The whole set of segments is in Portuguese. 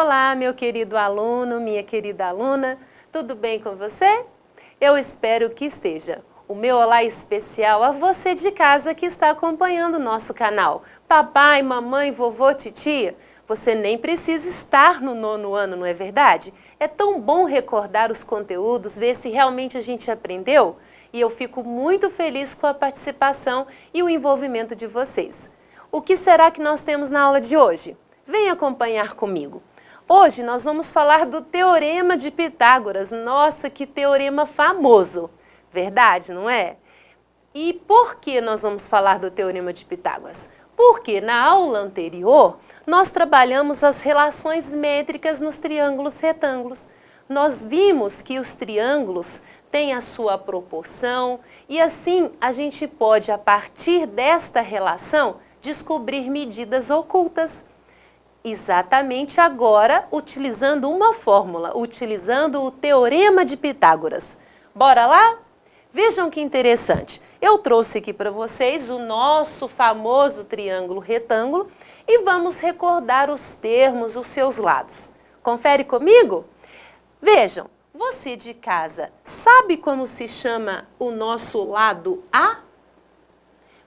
Olá, meu querido aluno, minha querida aluna, tudo bem com você? Eu espero que esteja. O meu olá especial a você de casa que está acompanhando o nosso canal. Papai, mamãe, vovô, titia, você nem precisa estar no 9º ano, não é verdade? É tão bom recordar os conteúdos, ver se realmente a gente aprendeu. E eu fico muito feliz com a participação e o envolvimento de vocês. O que será que nós temos na aula de hoje? Venha acompanhar comigo. Hoje nós vamos falar do Teorema de Pitágoras. Nossa, que teorema famoso! Verdade, não é? E por que nós vamos falar do Teorema de Pitágoras? Porque na aula anterior nós trabalhamos as relações métricas nos triângulos retângulos. Nós vimos que os triângulos têm a sua proporção e assim a gente pode, a partir desta relação, descobrir medidas ocultas. Exatamente agora, utilizando uma fórmula, utilizando o Teorema de Pitágoras. Bora lá? Vejam que interessante. Eu trouxe aqui para vocês o nosso famoso triângulo retângulo e vamos recordar os termos, os seus lados. Confere comigo? Vejam, você de casa sabe como se chama o nosso lado A?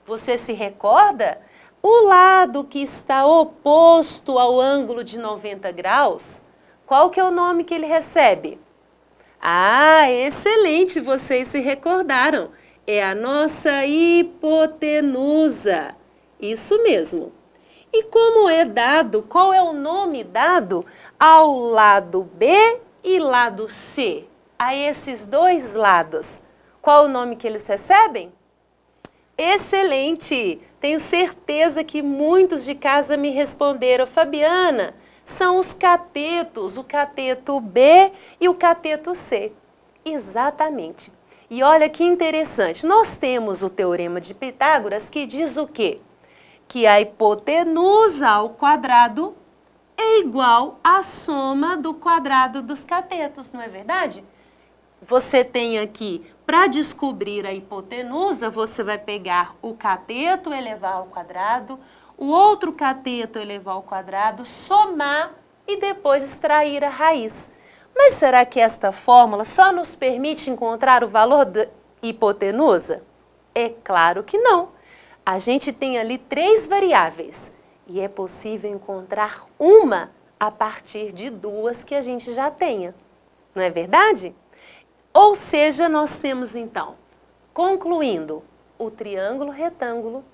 Você se recorda? O lado que está oposto ao ângulo de 90 graus, qual que é o nome que ele recebe? Ah, excelente, vocês se recordaram. É a nossa hipotenusa. Isso mesmo. E como é dado, qual é o nome dado ao lado B e lado C? A esses dois lados. Qual o nome que eles recebem? Excelente! Tenho certeza que muitos de casa me responderam, Fabiana, são os catetos, o cateto B e o cateto C. Exatamente. E olha que interessante, nós temos o Teorema de Pitágoras que diz o quê? Que a hipotenusa ao quadrado é igual à soma do quadrado dos catetos, não é verdade? Você tem aqui, para descobrir a hipotenusa, você vai pegar o cateto, elevar ao quadrado, o outro cateto, elevar ao quadrado, somar e depois extrair a raiz. Mas será que esta fórmula só nos permite encontrar o valor da hipotenusa? É claro que não. A gente tem ali 3 variáveis e é possível encontrar uma a partir de 2 que a gente já tenha. Não é verdade? Ou seja, nós temos então, concluindo, o triângulo retângulo,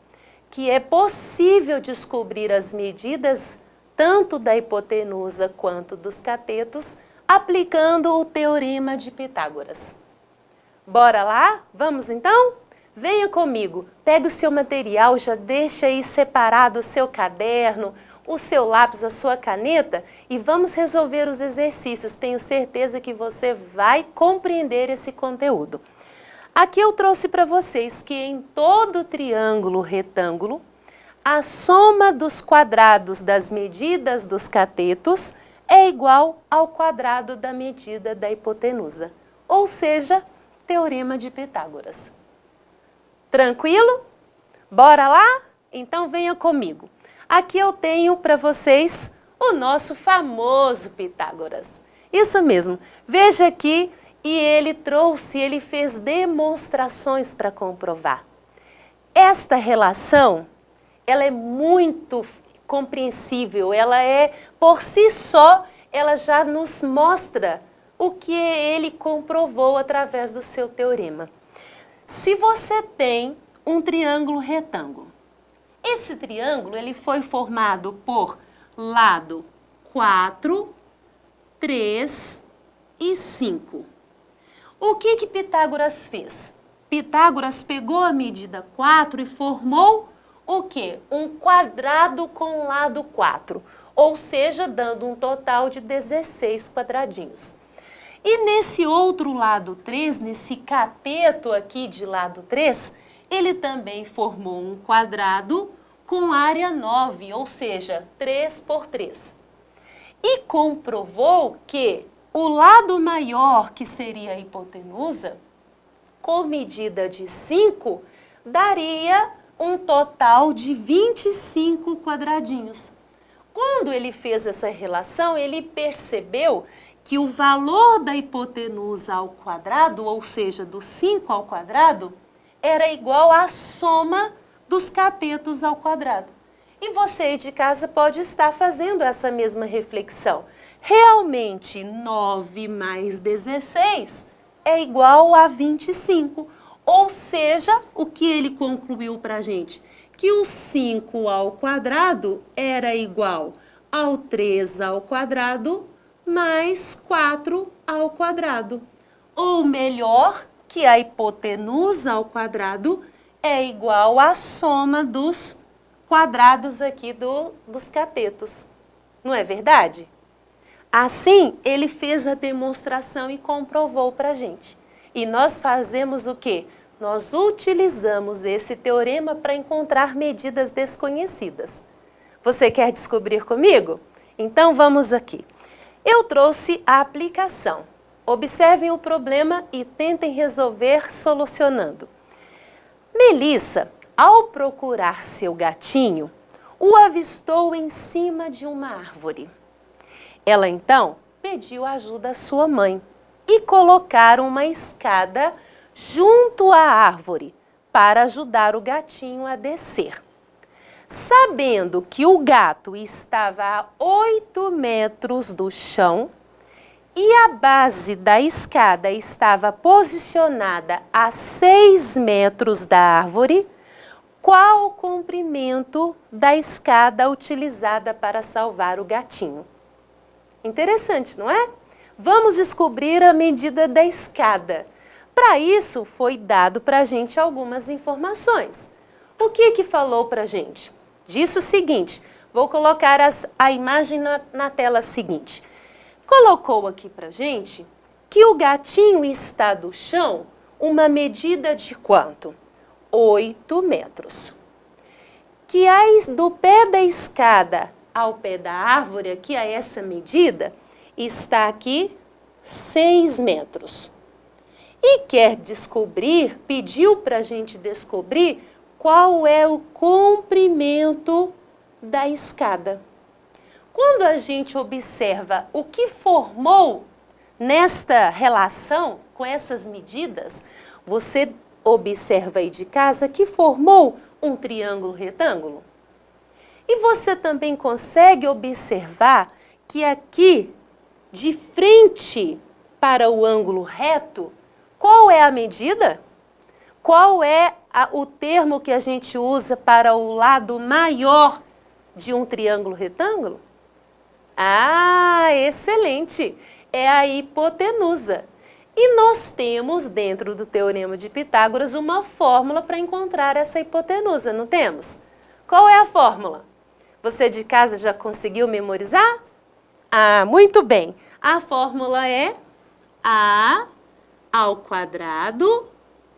que é possível descobrir as medidas tanto da hipotenusa quanto dos catetos, aplicando o Teorema de Pitágoras. Bora lá? Vamos então? Venha comigo, pegue o seu material, já deixa aí separado o seu caderno, o seu lápis, a sua caneta e vamos resolver os exercícios. Tenho certeza que você vai compreender esse conteúdo. Aqui eu trouxe para vocês que em todo triângulo retângulo, a soma dos quadrados das medidas dos catetos é igual ao quadrado da medida da hipotenusa, ou seja, Teorema de Pitágoras. Tranquilo? Bora lá? Então venha comigo. Aqui eu tenho para vocês o nosso famoso Pitágoras. Isso mesmo. Veja aqui, e ele fez demonstrações para comprovar. Esta relação, ela é muito compreensível, ela é, por si só, ela já nos mostra o que ele comprovou através do seu teorema. Se você tem um triângulo retângulo, esse triângulo ele foi formado por lado 4, 3 e 5. O que Pitágoras fez? Pitágoras pegou a medida 4 e formou o quê? Um quadrado com lado 4, ou seja, dando um total de 16 quadradinhos. E nesse outro lado 3, nesse cateto aqui de lado 3, ele também formou um quadrado com área 9, ou seja, 3 por 3. E comprovou que o lado maior, que seria a hipotenusa, com medida de 5, daria um total de 25 quadradinhos. Quando ele fez essa relação, ele percebeu que o valor da hipotenusa ao quadrado, ou seja, do 5 ao quadrado, era igual à soma dos catetos ao quadrado. E você aí de casa pode estar fazendo essa mesma reflexão. Realmente, 9 mais 16 é igual a 25. Ou seja, o que ele concluiu para a gente? Que o 5 ao quadrado era igual ao 3 ao quadrado mais 4 ao quadrado. Ou melhor, que a hipotenusa ao quadrado é igual à soma dos quadrados aqui dos catetos. Não é verdade? Assim, ele fez a demonstração e comprovou para a gente. E nós fazemos o quê? Nós utilizamos esse teorema para encontrar medidas desconhecidas. Você quer descobrir comigo? Então vamos aqui. Eu trouxe a aplicação. Observem o problema e tentem resolver solucionando. Melissa, ao procurar seu gatinho, o avistou em cima de uma árvore. Ela então pediu ajuda à sua mãe e colocaram uma escada junto à árvore para ajudar o gatinho a descer. Sabendo que o gato estava a 8 metros do chão e a base da escada estava posicionada a 6 metros da árvore, qual o comprimento da escada utilizada para salvar o gatinho? Interessante, não é? Vamos descobrir a medida da escada. Para isso, foi dado para a gente algumas informações. O que falou para a gente? Disse o seguinte, vou colocar a imagem na tela seguinte. Colocou aqui para a gente que o gatinho está do chão uma medida de quanto? 8 metros. Que do pé da escada ao pé da árvore, aqui a essa medida, está aqui 6 metros. E quer descobrir, pediu para a gente descobrir qual é o comprimento da escada. Quando a gente observa o que formou nesta relação com essas medidas, você observa aí de casa que formou um triângulo retângulo. E você também consegue observar que aqui, de frente para o ângulo reto, qual é a medida? Qual é o termo que a gente usa para o lado maior de um triângulo retângulo? Ah, excelente! É a hipotenusa. E nós temos, dentro do Teorema de Pitágoras, uma fórmula para encontrar essa hipotenusa, não temos? Qual é a fórmula? Você de casa já conseguiu memorizar? Ah, muito bem! A fórmula é A ao quadrado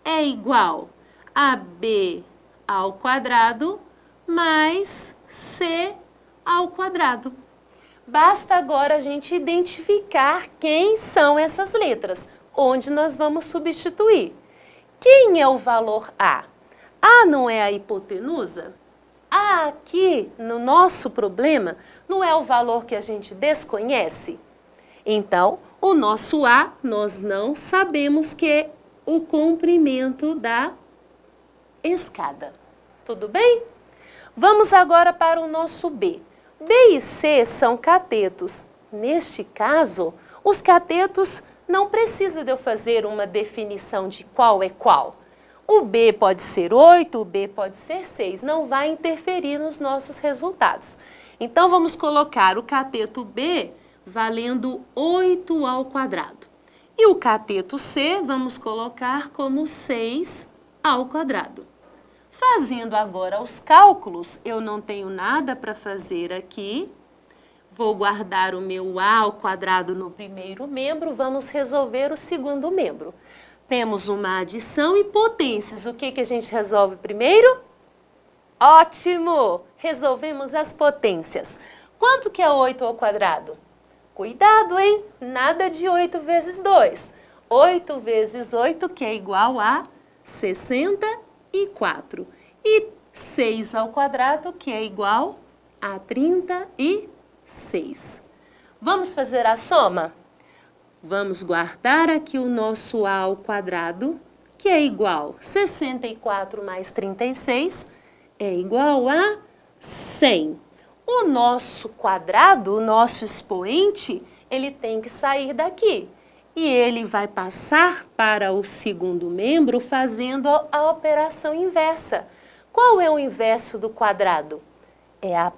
é igual a B ao quadrado mais C ao quadrado. Basta agora a gente identificar quem são essas letras, onde nós vamos substituir. Quem é o valor A? A não é a hipotenusa? A aqui, no nosso problema, não é o valor que a gente desconhece? Então, o nosso A, nós não sabemos que é o comprimento da escada. Tudo bem? Vamos agora para o nosso B. B e C são catetos. Neste caso, os catetos não precisa de eu fazer uma definição de qual é qual. O B pode ser 8, o B pode ser 6, não vai interferir nos nossos resultados. Então, vamos colocar o cateto B valendo 8 ao quadrado. E o cateto C vamos colocar como 6 ao quadrado. Fazendo agora os cálculos, eu não tenho nada para fazer aqui. Vou guardar o meu A ao quadrado no primeiro membro, vamos resolver o segundo membro. Temos uma adição e potências. O que a gente resolve primeiro? Ótimo! Resolvemos as potências. Quanto que é 8 ao quadrado? Cuidado, hein? Nada de 8 vezes 2. 8 vezes 8, que é igual a 64. E 6 ao quadrado, que é igual a 36. Vamos fazer a soma? Vamos guardar aqui o nosso A ao quadrado, que é igual a 64 mais 36, é igual a 100. O nosso quadrado, o nosso expoente, ele tem que sair daqui. E ele vai passar para o segundo membro fazendo a operação inversa. Qual é o inverso do quadrado? É a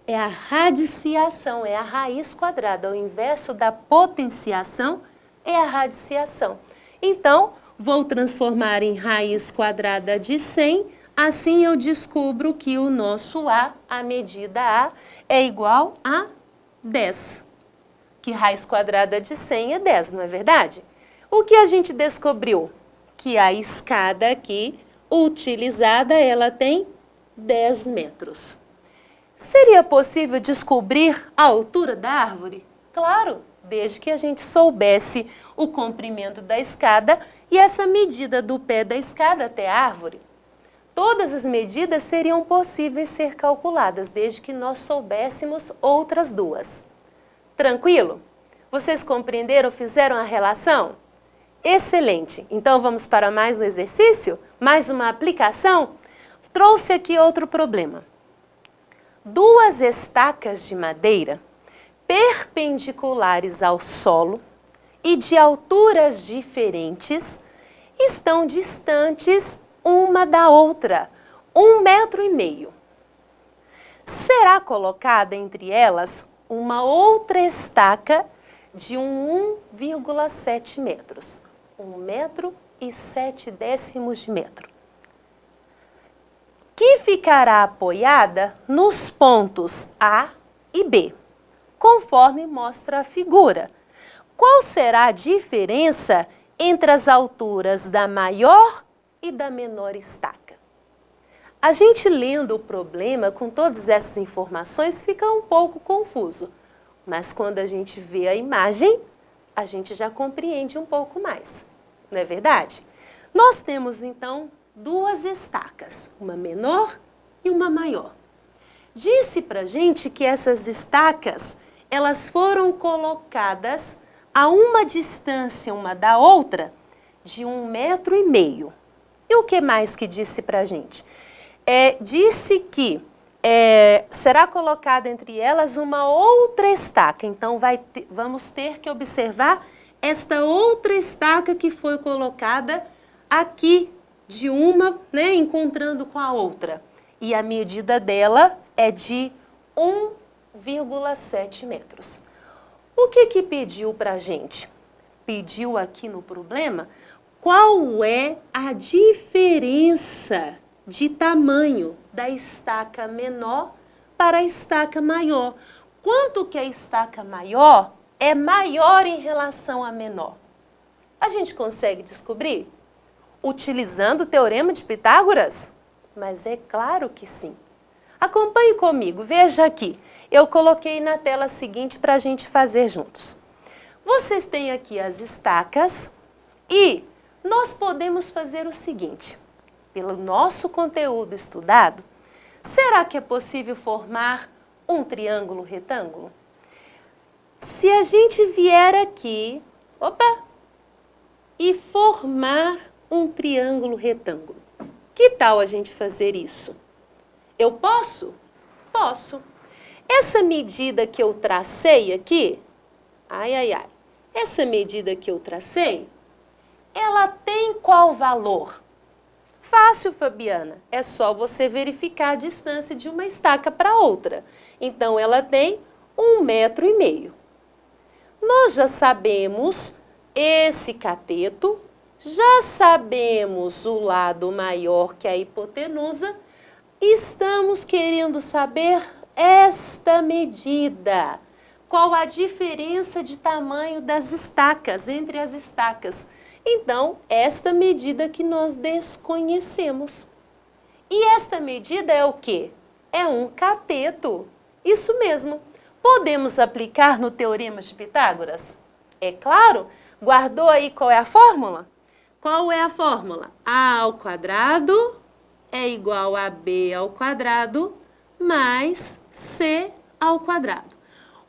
é a radiciação, é a raiz quadrada. O inverso da potenciação é a radiciação. Então, vou transformar em raiz quadrada de 100, assim eu descubro que o nosso a medida A, é igual a 10. Que raiz quadrada de 100 é 10, não é verdade? O que a gente descobriu? Que a escada aqui, utilizada, ela tem 10 metros. Seria possível descobrir a altura da árvore? Claro, desde que a gente soubesse o comprimento da escada e essa medida do pé da escada até a árvore. Todas as medidas seriam possíveis ser calculadas, desde que nós soubéssemos outras duas. Tranquilo? Vocês compreenderam, fizeram a relação? Excelente! Então vamos para mais um exercício? Mais uma aplicação? Trouxe aqui outro problema. Duas estacas de madeira perpendiculares ao solo e de alturas diferentes estão distantes uma da outra, 1,5 metro. Será colocada entre elas uma outra estaca de 1,7 metros, 1,7 metro, que ficará apoiada nos pontos A e B, conforme mostra a figura. Qual será a diferença entre as alturas da maior e da menor estaca? A gente lendo o problema com todas essas informações fica um pouco confuso, mas quando a gente vê a imagem, a gente já compreende um pouco mais, não é verdade? Nós temos então duas estacas, uma menor e uma maior. Disse pra gente que essas estacas, elas foram colocadas a uma distância uma da outra de 1,5 metro. E o que mais que disse pra gente? Disse que será colocada entre elas uma outra estaca. Então, vamos ter que observar esta outra estaca que foi colocada aqui, de uma, encontrando com a outra. E a medida dela é de 1,7 metros. O que pediu para a gente? Pediu aqui no problema qual é a diferença de tamanho da estaca menor para a estaca maior. Quanto que a estaca maior é maior em relação à menor? A gente consegue descobrir? Utilizando o Teorema de Pitágoras? Mas é claro que sim. Acompanhe comigo, veja aqui. Eu coloquei na tela seguinte para a gente fazer juntos. Vocês têm aqui as estacas e nós podemos fazer o seguinte. Pelo nosso conteúdo estudado, será que é possível formar um triângulo retângulo? Se a gente vier aqui, e formar um triângulo retângulo, que tal a gente fazer isso? Eu posso? Posso. Essa medida que eu tracei aqui, essa medida que eu tracei, ela tem qual valor? Fácil, Fabiana. É só você verificar a distância de uma estaca para outra. Então, ela tem 1,5 metro. Nós já sabemos esse cateto, já sabemos o lado maior, que é a hipotenusa. Estamos querendo saber esta medida. Qual a diferença de tamanho das estacas, entre as estacas? Então, esta medida que nós desconhecemos. E esta medida é o quê? É um cateto. Isso mesmo. Podemos aplicar no Teorema de Pitágoras? É claro. Guardou aí qual é a fórmula? Qual é a fórmula? A ao quadrado é igual a B ao quadrado mais C ao quadrado.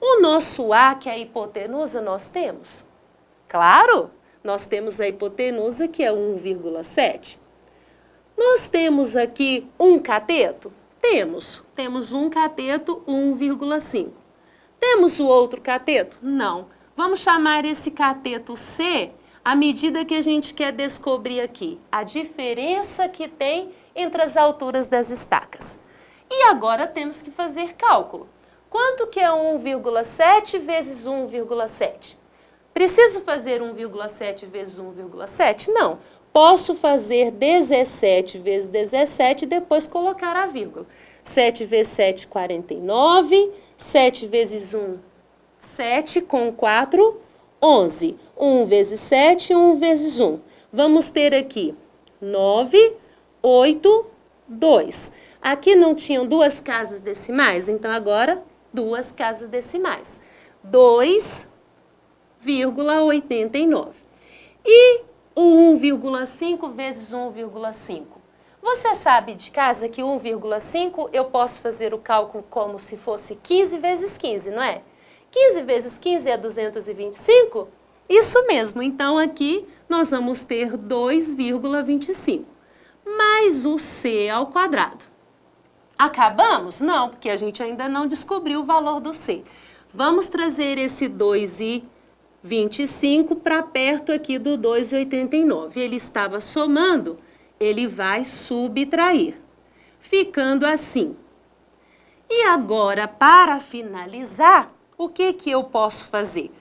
O nosso A, que é a hipotenusa, nós temos? Claro, nós temos a hipotenusa, que é 1,7. Nós temos aqui um cateto? Temos. Temos um cateto, 1,5. Temos o outro cateto? Não. Vamos chamar esse cateto C à medida que a gente quer descobrir aqui a diferença que tem entre as alturas das estacas. E agora temos que fazer cálculo. Quanto que é 1,7 vezes 1,7? Preciso fazer 1,7 vezes 1,7? Não. Posso fazer 17 vezes 17 e depois colocar a vírgula. 7 vezes 7, 49. 7 vezes 1, 7. Com 4, 11. 1 vezes 7, 1 vezes 1. Vamos ter aqui 9, 8, 2. Aqui não tinham duas casas decimais, então agora duas casas decimais. 2,89. E o 1,5 vezes 1,5. Você sabe de casa que 1,5 eu posso fazer o cálculo como se fosse 15 vezes 15, não é? 15 vezes 15 é 225? Isso mesmo, então aqui nós vamos ter 2,25, mais o C ao quadrado. Acabamos? Não, porque a gente ainda não descobriu o valor do C. Vamos trazer esse 2,25 para perto aqui do 2,89. Ele estava somando, ele vai subtrair, ficando assim. E agora, para finalizar, o que eu posso fazer?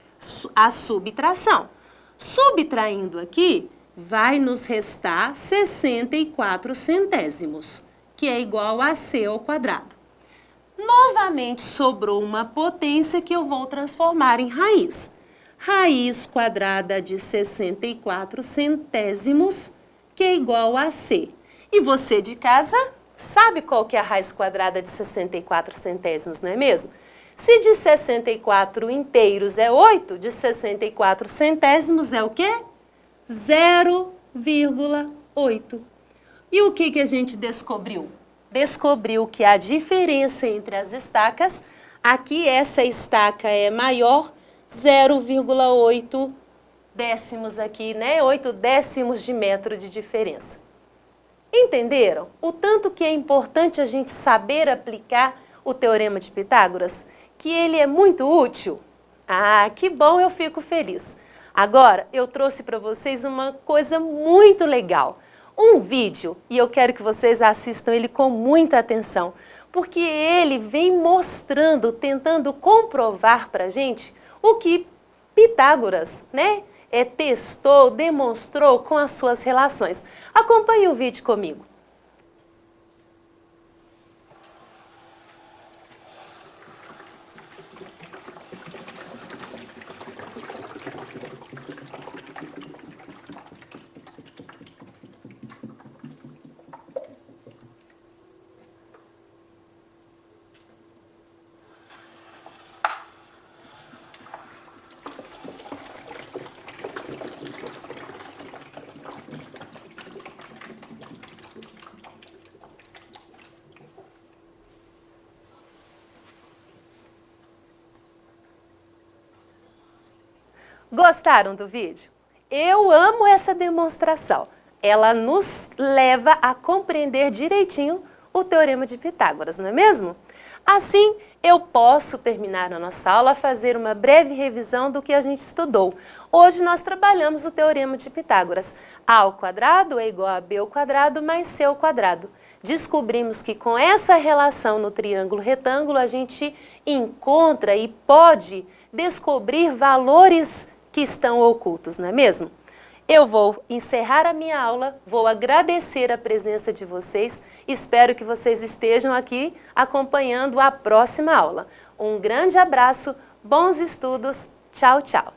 A subtração. Subtraindo aqui, vai nos restar 64 centésimos, que é igual a C ao quadrado. Novamente sobrou uma potência que eu vou transformar em raiz. Raiz quadrada de 64 centésimos, que é igual a C. E você de casa sabe qual que é a raiz quadrada de 64 centésimos, não é mesmo? Se de 64 inteiros é 8, de 64 centésimos é o quê? 0,8. E o que a gente descobriu? Descobriu que a diferença entre as estacas, aqui essa estaca é maior, 0,8 décimos aqui, né? 8 décimos de metro de diferença. Entenderam? O tanto que é importante a gente saber aplicar o Teorema de Pitágoras? Que ele é muito útil? Ah, que bom, eu fico feliz. Agora, eu trouxe para vocês uma coisa muito legal. Um vídeo, e eu quero que vocês assistam ele com muita atenção, porque ele vem mostrando, tentando comprovar para a gente o que Pitágoras, né, testou, demonstrou com as suas relações. Acompanhe o vídeo comigo. Gostaram do vídeo? Eu amo essa demonstração. Ela nos leva a compreender direitinho o Teorema de Pitágoras, não é mesmo? Assim, eu posso terminar a nossa aula, fazer uma breve revisão do que a gente estudou. Hoje nós trabalhamos o Teorema de Pitágoras. A ao quadrado é igual a B ao quadrado mais C ao quadrado. Descobrimos que com essa relação no triângulo retângulo, a gente encontra e pode descobrir valores que estão ocultos, não é mesmo? Eu vou encerrar a minha aula, vou agradecer a presença de vocês, espero que vocês estejam aqui acompanhando a próxima aula. Um grande abraço, bons estudos, tchau, tchau!